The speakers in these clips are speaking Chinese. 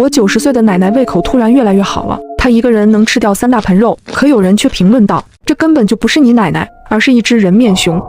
我90岁的奶奶胃口突然越来越好了，她一个人能吃掉3大盆肉。可有人却评论道：“这根本就不是你奶奶，而是一只人面熊。”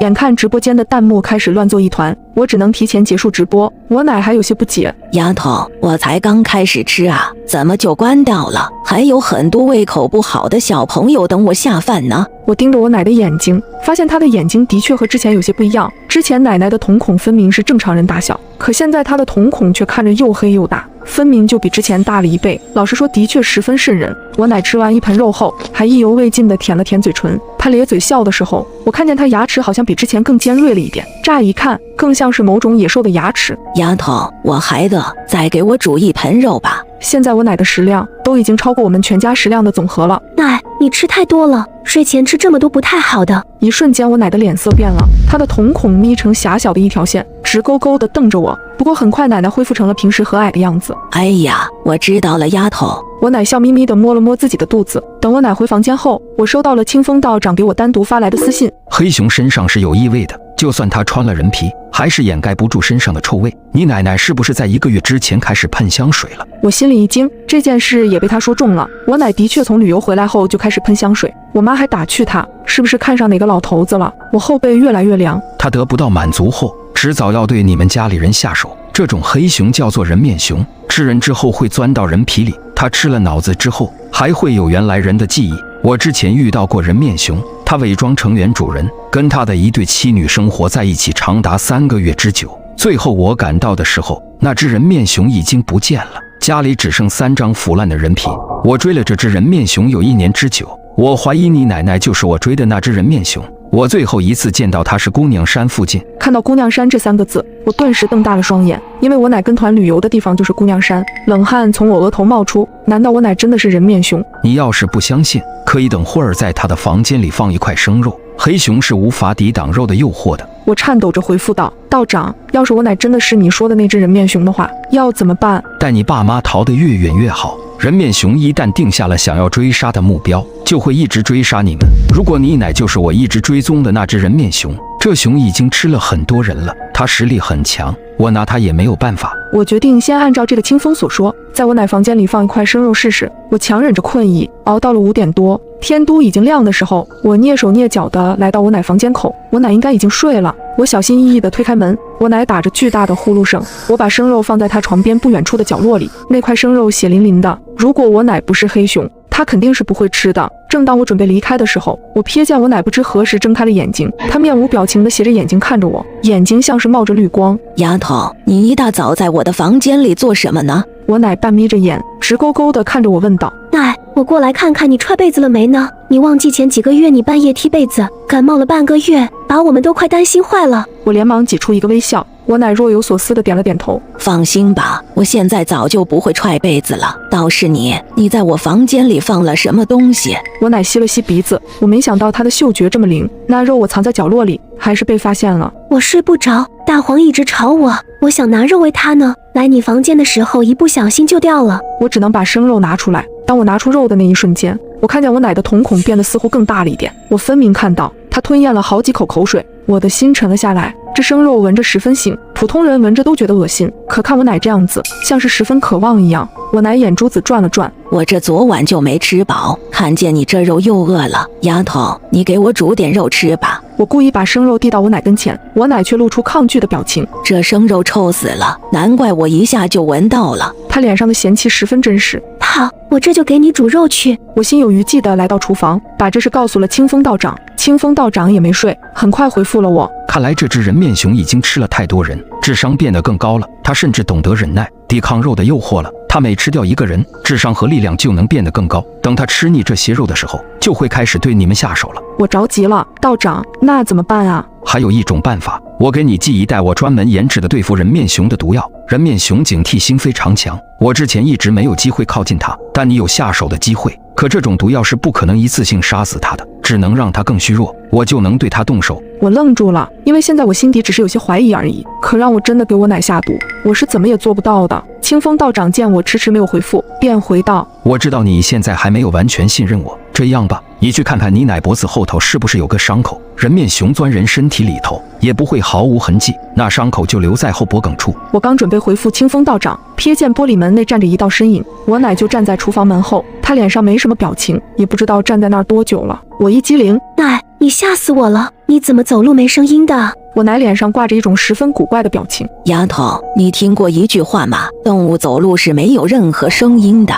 眼看直播间的弹幕开始乱作一团，我只能提前结束直播。我奶还有些不解：“丫头，我才刚开始吃啊，怎么就关掉了？还有很多胃口不好的小朋友等我下饭呢。”我盯着我奶的眼睛，发现她的眼睛的确和之前有些不一样。之前奶奶的瞳孔分明是正常人大小，可现在她的瞳孔却看着又黑又大，分明就比之前大了1倍。老实说，的确十分瘆人。我奶吃完1盆肉后，还意犹未尽地舔了舔嘴唇。她咧嘴笑的时候，我看见她牙齿好像比之前更尖锐了一点，乍一看更像是某种野兽的牙齿。丫头，我还饿，再给我煮1盆肉吧。现在我奶的食量都已经超过我们全家食量的总和了。奶，你吃太多了，睡前吃这么多不太好的。一瞬间，我奶的脸色变了，她的瞳孔眯成狭小的一条线，直勾勾地瞪着我。不过很快，奶奶恢复成了平时和蔼的样子。哎呀，我知道了，丫头。我奶笑眯眯地摸了摸自己的肚子。等我奶回房间后，我收到了清风道长给我单独发来的私信。黑熊身上是有异味的，就算它穿了人皮，还是掩盖不住身上的臭味。你奶奶是不是在1个月之前开始喷香水了？我心里一惊，这件事也被他说中了。我奶的确从旅游回来后就开始喷香水，我妈还打趣她是不是看上哪个老头子了。我后背越来越凉。她得不到满足后，迟早要对你们家里人下手。这种黑熊叫做人面熊，吃人之后会钻到人皮里，它吃了脑子之后还会有原来人的记忆。我之前遇到过人面熊，它伪装成原主人，跟他的一对妻女生活在一起长达3个月之久。最后我赶到的时候，那只人面熊已经不见了，家里只剩3张腐烂的人皮。我追了这只人面熊有1年之久，我怀疑你奶奶就是我追的那只人面熊。我最后一次见到她是姑娘山附近。看到姑娘山这3个字，我顿时瞪大了双眼，因为我奶跟团旅游的地方就是姑娘山。冷汗从我额头冒出，难道我奶真的是人面熊？你要是不相信，可以等会儿在她的房间里放1块生肉，黑熊是无法抵挡肉的诱惑的。我颤抖着回复道：“道长，要是我奶真的是你说的那只人面熊的话，要怎么办？”带你爸妈逃得越远越好。人面熊一旦定下了想要追杀的目标，就会一直追杀你们。如果你奶就是我一直追踪的那只人面熊，这熊已经吃了很多人了，它实力很强，我拿它也没有办法。我决定先按照这个清风所说，在我奶房间里放1块生肉试试。我强忍着困意，熬到了5点多，天都已经亮的时候，我蹑手蹑脚地来到我奶房间口。我奶应该已经睡了，我小心翼翼地推开门，我奶打着巨大的呼噜声。我把生肉放在她床边不远处的角落里，那块生肉血淋淋的。如果我奶不是黑熊，她肯定是不会吃的。正当我准备离开的时候，我瞥见我奶不知何时睁开了眼睛，她面无表情地斜着眼睛看着我，眼睛像是冒着绿光。丫头，你一大早在我的房间里做什么呢？我奶半眯着眼，直勾勾地看着我问道：“奶，我过来看看你踹被子了没呢？你忘记前几个月你半夜踢被子，感冒了半个月，把我们都快担心坏了。”我连忙挤出一个微笑。我奶若有所思地点了点头。放心吧，我现在早就不会踹被子了。倒是你在我房间里放了什么东西？我奶吸了吸鼻子，我没想到她的嗅觉这么灵。那肉我藏在角落里，还是被发现了。我睡不着，大黄一直吵我，我想拿肉喂它呢。来你房间的时候一不小心就掉了。我只能把生肉拿出来。当我拿出肉的那一瞬间，我看见我奶的瞳孔变得似乎更大了一点。我分明看到她吞咽了好几口口水。我的心沉了下来。这生肉闻着十分腥，普通人闻着都觉得恶心，可看我奶这样子，像是十分渴望一样。我奶眼珠子转了转，我这昨晚就没吃饱，看见你这肉又饿了。丫头，你给我煮点肉吃吧。我故意把生肉递到我奶跟前，我奶却露出抗拒的表情。这生肉臭死了，难怪我一下就闻到了。她脸上的嫌弃十分真实。好，我这就给你煮肉去。我心有余悸地来到厨房，把这事告诉了清风道长。清风道长也没睡，很快回复了我。看来这只人面熊已经吃了太多人，智商变得更高了。它甚至懂得忍耐，抵抗肉的诱惑了。它每吃掉1个人，智商和力量就能变得更高。等它吃腻这些肉的时候，就会开始对你们下手了。我着急了，道长，那怎么办啊？还有一种办法，我给你寄一袋我专门研制的对付人面熊的毒药。人面熊警惕心非常强，我之前一直没有机会靠近它，但你有下手的机会。可这种毒药是不可能一次性杀死它的，只能让它更虚弱，我就能对它动手。我愣住了，因为现在我心底只是有些怀疑而已，可让我真的给我奶下毒，我是怎么也做不到的。清风道长见我迟迟没有回复，便回道：我知道你现在还没有完全信任我，这样吧，你去看看你奶脖子后头是不是有个伤口？人面熊钻人身体里头也不会毫无痕迹，那伤口就留在后脖梗处。我刚准备回复清风道长，瞥见玻璃门内站着一道身影，我奶就站在厨房门后，她脸上没什么表情，也不知道站在那儿多久了。我一激灵，奶，你吓死我了！你怎么走路没声音的？我奶脸上挂着一种十分古怪的表情。丫头，你听过一句话吗？动物走路是没有任何声音的。